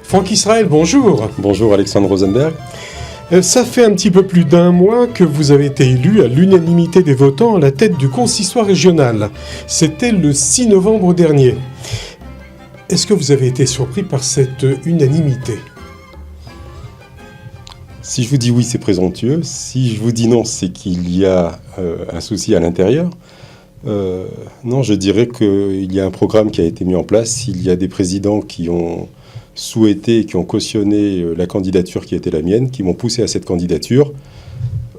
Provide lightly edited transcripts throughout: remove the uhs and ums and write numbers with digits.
Franck Israël, bonjour. Bonjour Alexandre Rosenberg. Ça fait un petit peu plus d'un mois que vous avez été élu à l'unanimité des votants à la tête du consistoire régional. C'était le 6 novembre dernier. Est-ce que vous avez été surpris par cette unanimité ? Si je vous dis oui, c'est présomptueux. Si je vous dis non, c'est qu'il y a un souci à l'intérieur. Non, je dirais qu'il y a un programme qui a été mis en place. Il y a des présidents qui ont souhaité, qui ont cautionné la candidature qui était la mienne, qui m'ont poussé à cette candidature.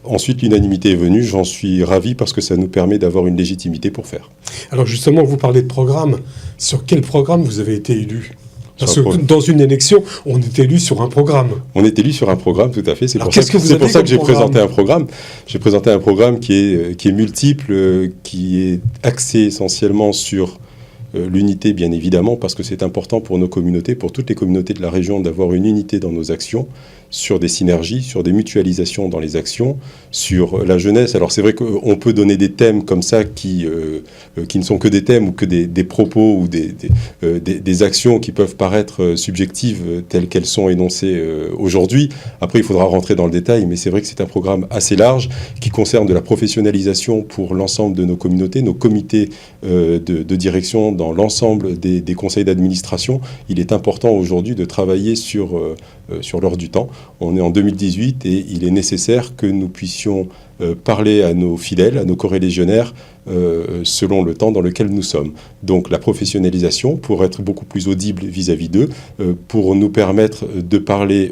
Ensuite, l'unanimité est venue. J'en suis ravi parce que ça nous permet d'avoir une légitimité pour faire. Alors justement, vous parlez de programme. Sur quel programme vous avez été élu ? Parce que dans une élection, on est élu sur un programme. On est élu sur un programme, tout à fait. C'est Alors, pour ça que j'ai présenté un programme. J'ai présenté un programme qui est multiple, qui est axé essentiellement sur l'unité, bien évidemment, parce que c'est important pour nos communautés, pour toutes les communautés de la région, d'avoir une unité dans nos actions, sur des synergies, sur des mutualisations dans les actions, sur la jeunesse. Alors c'est vrai qu'on peut donner des thèmes comme ça qui ne sont que des thèmes ou que des propos ou des actions qui peuvent paraître subjectives telles qu'elles sont énoncées aujourd'hui. Après, il faudra rentrer dans le détail, mais c'est vrai que c'est un programme assez large qui concerne de la professionnalisation pour l'ensemble de nos communautés, nos comités de direction dans l'ensemble des conseils d'administration. Il est important aujourd'hui de travailler sur l'heure du temps. On est en 2018 et il est nécessaire que nous puissions parler à nos fidèles, à nos corélégionnaires, selon le temps dans lequel nous sommes. Donc la professionnalisation pour être beaucoup plus audible vis-à-vis d'eux, pour nous permettre de parler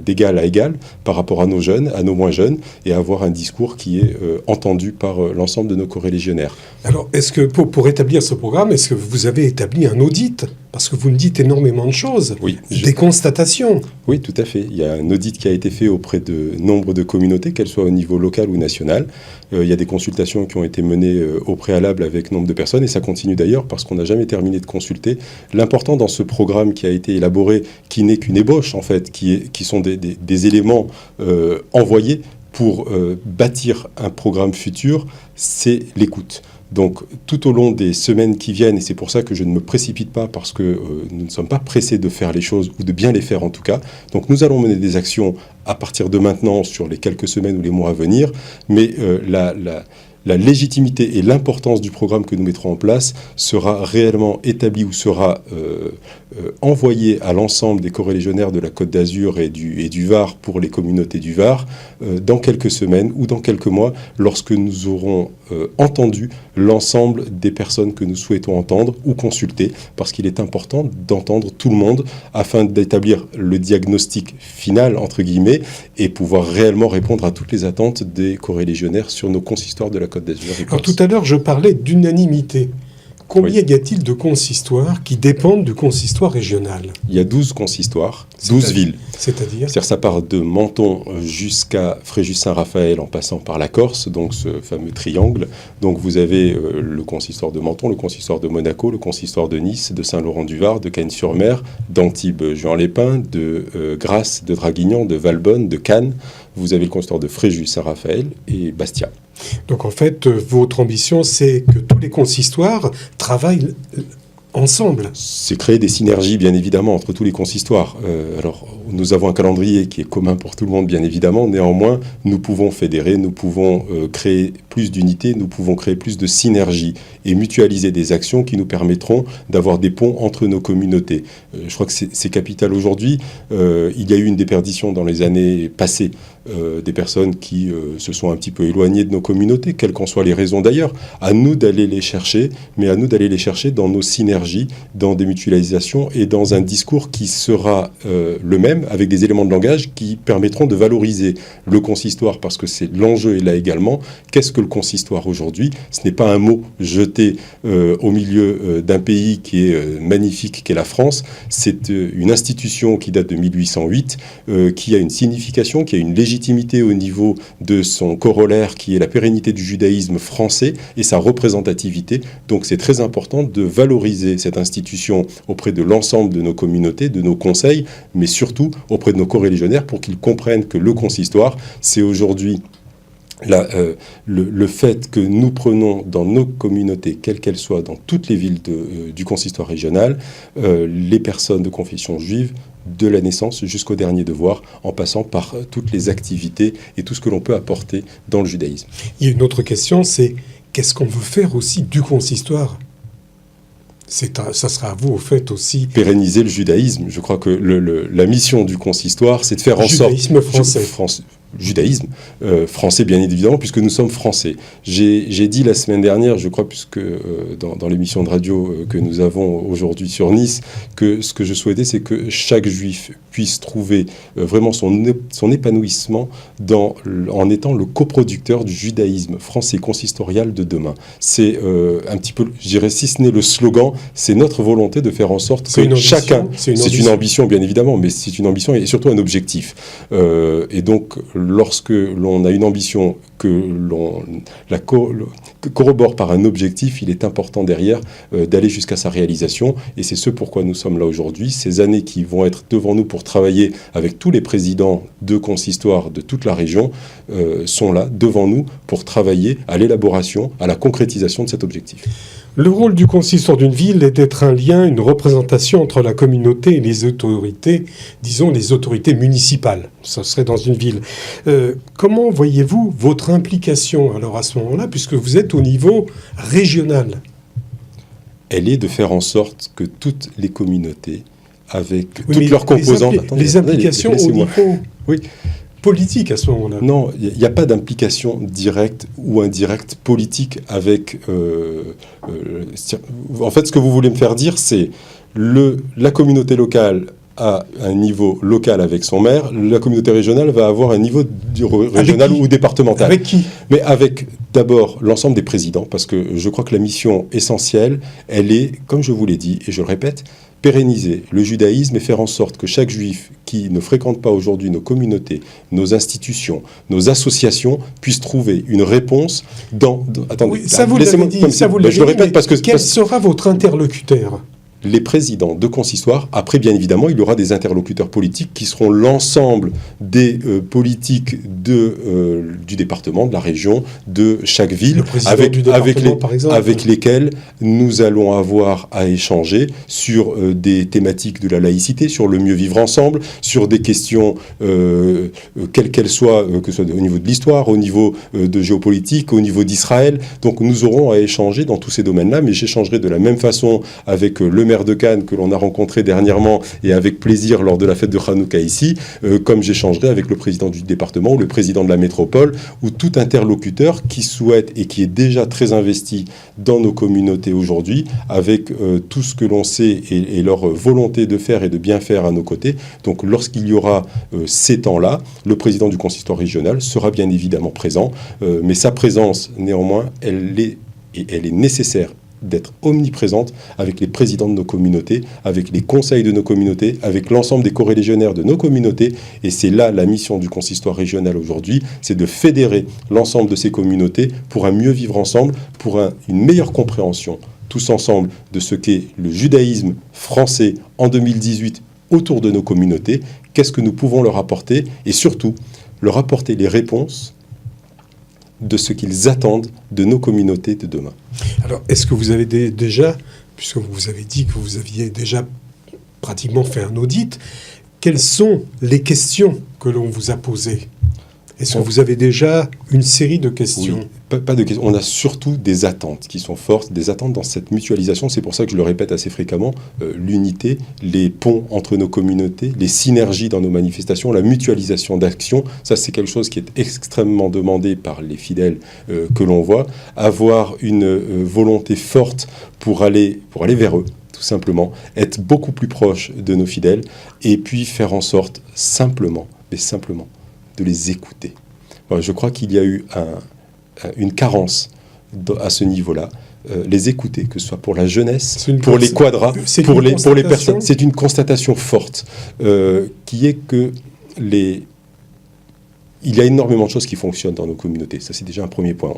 d'égal à égal par rapport à nos jeunes, à nos moins jeunes, et avoir un discours qui est entendu par l'ensemble de nos corélégionnaires. Alors, est-ce que pour établir ce programme, est-ce que vous avez établi un audit ? Parce que vous me dites énormément de choses, oui, des constatations. Oui, tout à fait. Il y a un audit qui a été fait auprès de nombre de communautés, qu'elles soient au niveau local ou national. Il y a des consultations qui ont été menées au préalable avec nombre de personnes, et ça continue d'ailleurs parce qu'on n'a jamais terminé de consulter. L'important dans ce programme qui a été élaboré, qui n'est qu'une ébauche en fait, qui sont des éléments envoyés pour bâtir un programme futur, c'est l'écoute. Donc, tout au long des semaines qui viennent, et c'est pour ça que je ne me précipite pas, parce que nous ne sommes pas pressés de faire les choses, ou de bien les faire en tout cas. Donc, nous allons mener des actions à partir de maintenant, sur les quelques semaines ou les mois à venir, mais la légitimité et l'importance du programme que nous mettrons en place sera réellement établie ou sera envoyée à l'ensemble des corélégionnaires de la Côte d'Azur et du Var pour les communautés du Var dans quelques semaines ou dans quelques mois, lorsque nous aurons entendu l'ensemble des personnes que nous souhaitons entendre ou consulter, parce qu'il est important d'entendre tout le monde afin d'établir le diagnostic final, entre guillemets, et pouvoir réellement répondre à toutes les attentes des corélégionnaires sur nos consistoires de la Côte d'Azur. Alors tout à l'heure, je parlais d'unanimité. Combien y a-t-il de consistoires qui dépendent du consistoire régional ? Il y a 12 consistoires, 12 villes. C'est-à-dire ? Ça part de Menton jusqu'à Fréjus-Saint-Raphaël en passant par la Corse, donc ce fameux triangle. Donc vous avez le consistoire de Menton, le consistoire de Monaco, le consistoire de Nice, de Saint-Laurent-du-Var, de Cagnes-sur-Mer, d'Antibes-Juan-les-Pins, de Grasse, de Draguignan, de Valbonne, de Cannes. Vous avez le consistoire de Fréjus, Saint-Raphaël et Bastia. Donc en fait, votre ambition, c'est que tous les consistoires travaillent ensemble. C'est créer des synergies, bien évidemment, entre tous les consistoires. Alors, nous avons un calendrier qui est commun pour tout le monde, bien évidemment. Néanmoins, nous pouvons fédérer, nous pouvons créer plus d'unité, nous pouvons créer plus de synergie et mutualiser des actions qui nous permettront d'avoir des ponts entre nos communautés. Je crois que c'est capital aujourd'hui. Il y a eu une déperdition dans les années passées des personnes qui se sont un petit peu éloignées de nos communautés, quelles qu'en soient les raisons d'ailleurs. À nous d'aller les chercher, mais à nous d'aller les chercher dans nos synergies, dans des mutualisations et dans un discours qui sera le même, avec des éléments de langage qui permettront de valoriser le consistoire, parce que c'est l'enjeu est là également. Qu'est-ce que le consistoire aujourd'hui ? Ce n'est pas un mot jeté au milieu d'un pays qui est magnifique, qu'est la France. C'est une institution qui date de 1808, qui a une signification, qui a une légitimité au niveau de son corollaire, qui est la pérennité du judaïsme français et sa représentativité. Donc c'est très important de valoriser cette institution auprès de l'ensemble de nos communautés, de nos conseils, mais surtout auprès de nos coreligionnaires pour qu'ils comprennent que le consistoire, c'est aujourd'hui le fait que nous prenons dans nos communautés, quelles qu'elles soient, dans toutes les villes du consistoire régional, les personnes de confession juive, de la naissance jusqu'au dernier devoir, en passant par toutes les activités et tout ce que l'on peut apporter dans le judaïsme. Il y a une autre question, c'est qu'est-ce qu'on veut faire aussi du consistoire ? Ça sera à vous, au fait, aussi. Pérenniser le judaïsme. Je crois que la mission du consistoire, c'est de faire en sorte... Judaïsme français. Judaïsme français, bien évidemment, puisque nous sommes français. J'ai dit la semaine dernière, je crois, puisque dans l'émission de radio que nous avons aujourd'hui sur Nice, que ce que je souhaitais, c'est que chaque juif puisse trouver vraiment son épanouissement en étant le coproducteur du judaïsme français consistorial de demain. C'est un petit peu, je dirais, si ce n'est le slogan, c'est notre volonté de faire en sorte que chacun... C'est une ambition, bien évidemment, mais c'est une ambition et surtout un objectif. Et donc, lorsque l'on a une ambition, que l'on la corrobore par un objectif, il est important derrière d'aller jusqu'à sa réalisation. Et c'est ce pourquoi nous sommes là aujourd'hui. Ces années qui vont être devant nous pour travailler avec tous les présidents de consistoire de toute la région sont là, devant nous, pour travailler à l'élaboration, à la concrétisation de cet objectif. Le rôle du consistoire d'une ville est d'être un lien, une représentation entre la communauté et les autorités, disons les autorités municipales. Ça serait dans une ville. Comment voyez-vous votre implication alors à ce moment-là, puisque vous êtes au niveau régional ? Elle est de faire en sorte que toutes les communautés, avec toutes leurs composantes... Les implications au niveau... Oui. Politique à ce moment-là. Non, il n'y a pas d'implication directe ou indirecte politique avec... en fait, ce que vous voulez me faire dire, c'est la communauté locale a un niveau local avec son maire, la communauté régionale va avoir un niveau régional ou départemental. Avec qui ? Mais avec d'abord l'ensemble des présidents, parce que je crois que la mission essentielle, elle est, comme je vous l'ai dit, et je le répète, pérenniser le judaïsme et faire en sorte que chaque juif qui ne fréquente pas aujourd'hui nos communautés, nos institutions, nos associations, puisse trouver une réponse attendez, oui, ça vous l'avez dit, je le répète parce que... Quel sera votre interlocuteur ? Les présidents de consistoire. Après, bien évidemment, il y aura des interlocuteurs politiques qui seront l'ensemble des politiques du département, de la région, de chaque ville, avec lesquels nous allons avoir à échanger sur des thématiques de la laïcité, sur le mieux vivre ensemble, sur des questions, quelles qu'elles soient, que ce soit au niveau de l'histoire, au niveau de géopolitique, au niveau d'Israël. Donc nous aurons à échanger dans tous ces domaines-là, mais j'échangerai de la même façon avec le maire de Cannes que l'on a rencontré dernièrement et avec plaisir lors de la fête de Hanouka ici, comme j'échangerai avec le président du département ou le président de la métropole ou tout interlocuteur qui souhaite et qui est déjà très investi dans nos communautés aujourd'hui avec tout ce que l'on sait et leur volonté de faire et de bien faire à nos côtés. Donc lorsqu'il y aura ces temps-là, le président du consistoire régional sera bien évidemment présent, mais sa présence néanmoins, elle est nécessaire d'être omniprésente avec les présidents de nos communautés, avec les conseils de nos communautés, avec l'ensemble des corélégionnaires de nos communautés. Et c'est là la mission du consistoire régional aujourd'hui, c'est de fédérer l'ensemble de ces communautés pour un mieux vivre ensemble, pour une meilleure compréhension, tous ensemble, de ce qu'est le judaïsme français en 2018 autour de nos communautés, qu'est-ce que nous pouvons leur apporter, et surtout, leur apporter les réponses de ce qu'ils attendent de nos communautés de demain. Alors, est-ce que vous avez déjà, puisque vous avez dit que vous aviez déjà pratiquement fait un audit, quelles sont les questions que l'on vous a posées ? Est-ce que vous avez déjà une série de questions ? Oui, pas de questions. On a surtout des attentes qui sont fortes, des attentes dans cette mutualisation. C'est pour ça que je le répète assez fréquemment, l'unité, les ponts entre nos communautés, les synergies dans nos manifestations, la mutualisation d'actions. Ça, c'est quelque chose qui est extrêmement demandé par les fidèles que l'on voit. Avoir une volonté forte pour aller vers eux, tout simplement. Être beaucoup plus proche de nos fidèles et puis faire en sorte simplement de les écouter. Je crois qu'il y a eu une carence à ce niveau-là. Les écouter, que ce soit pour la jeunesse, pour les quadras, pour les personnes. C'est une constatation forte qui est que il y a énormément de choses qui fonctionnent dans nos communautés. Ça, c'est déjà un premier point.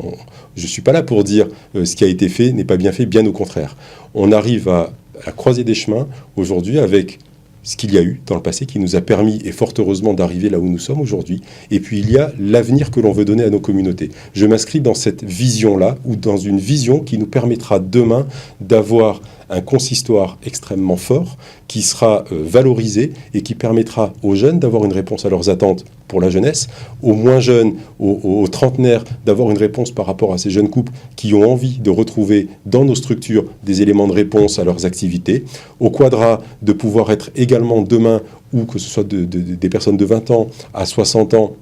Je ne suis pas là pour dire ce qui a été fait n'est pas bien fait, bien au contraire. On arrive à la croisée des chemins aujourd'hui avec ce qu'il y a eu dans le passé qui nous a permis, et fort heureusement, d'arriver là où nous sommes aujourd'hui. Et puis il y a l'avenir que l'on veut donner à nos communautés. Je m'inscris dans cette vision-là, ou dans une vision qui nous permettra demain d'avoir un consistoire extrêmement fort, qui sera valorisé et qui permettra aux jeunes d'avoir une réponse à leurs attentes pour la jeunesse, aux moins jeunes, aux trentenaires, d'avoir une réponse par rapport à ces jeunes couples qui ont envie de retrouver dans nos structures des éléments de réponse à leurs activités, aux quadras de pouvoir être également demain, ou que ce soit des personnes de 20 ans à 60 ans,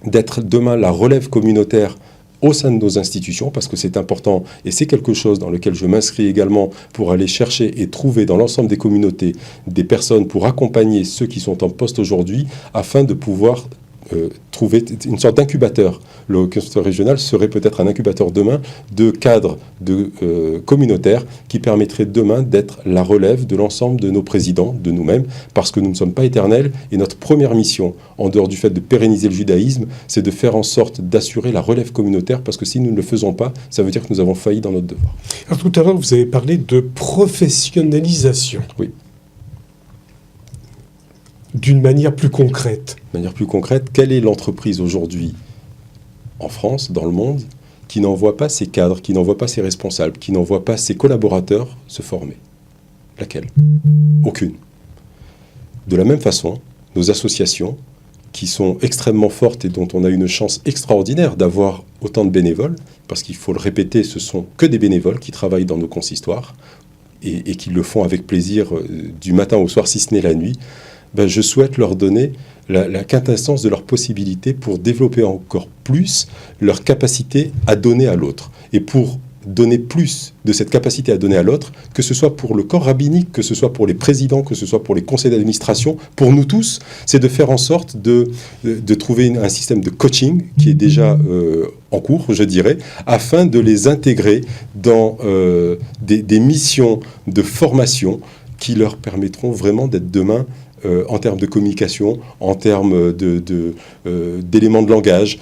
d'être demain la relève communautaire au sein de nos institutions, parce que c'est important et c'est quelque chose dans lequel je m'inscris également pour aller chercher et trouver dans l'ensemble des communautés des personnes pour accompagner ceux qui sont en poste aujourd'hui afin de pouvoir trouver une sorte d'incubateur. Le consistoire régional serait peut-être un incubateur demain de cadres communautaires qui permettrait demain d'être la relève de l'ensemble de nos présidents, de nous-mêmes, parce que nous ne sommes pas éternels et notre première mission, en dehors du fait de pérenniser le judaïsme, c'est de faire en sorte d'assurer la relève communautaire, parce que si nous ne le faisons pas, ça veut dire que nous avons failli dans notre devoir. Alors, tout à l'heure, vous avez parlé de professionnalisation. Oui. D'une manière plus concrète. De manière plus concrète, quelle est l'entreprise aujourd'hui en France, dans le monde, qui n'envoie pas ses cadres, qui n'envoie pas ses responsables, qui n'envoie pas ses collaborateurs se former? Laquelle? Aucune. De la même façon, nos associations, qui sont extrêmement fortes et dont on a une chance extraordinaire d'avoir autant de bénévoles, parce qu'il faut le répéter, ce sont que des bénévoles qui travaillent dans nos consistoires et qui le font avec plaisir du matin au soir, si ce n'est la nuit. Je souhaite leur donner la quintessence de leurs possibilités pour développer encore plus leur capacité à donner à l'autre. Et pour donner plus de cette capacité à donner à l'autre, que ce soit pour le corps rabbinique, que ce soit pour les présidents, que ce soit pour les conseils d'administration, pour nous tous, c'est de faire en sorte de trouver un système de coaching qui est déjà en cours, je dirais, afin de les intégrer dans des missions de formation qui leur permettront vraiment d'être demain en termes de communication, en termes d'éléments de langage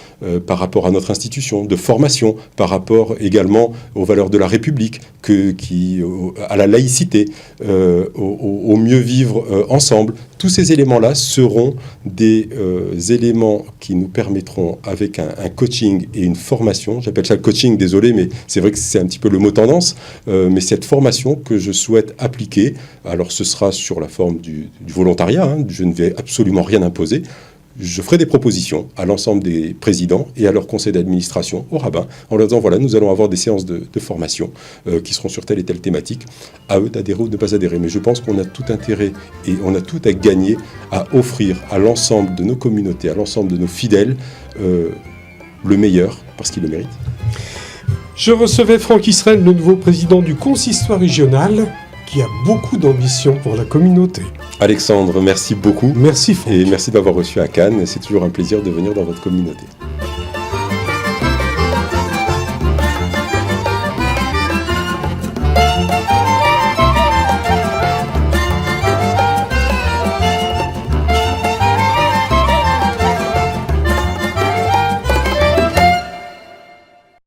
par rapport à notre institution, de formation, par rapport également aux valeurs de la République, à la laïcité, au mieux vivre ensemble. Tous ces éléments-là seront des éléments qui nous permettront, avec un coaching et une formation, j'appelle ça le coaching, désolé, mais c'est vrai que c'est un petit peu le mot tendance, mais cette formation que je souhaite appliquer, alors ce sera sur la forme du volontariat, je ne vais absolument rien imposer. Je ferai des propositions à l'ensemble des présidents et à leur conseil d'administration, aux rabbins, en leur disant, voilà, nous allons avoir des séances de formation qui seront sur telle et telle thématique, à eux d'adhérer ou de ne pas adhérer. Mais je pense qu'on a tout intérêt et on a tout à gagner à offrir à l'ensemble de nos communautés, à l'ensemble de nos fidèles, le meilleur, parce qu'ils le méritent. Je recevais Franck Israël, le nouveau président du consistoire régional, qui a beaucoup d'ambition pour la communauté. Alexandre, merci beaucoup. Merci Franck. Et merci de m'avoir reçu à Cannes. C'est toujours un plaisir de venir dans votre communauté.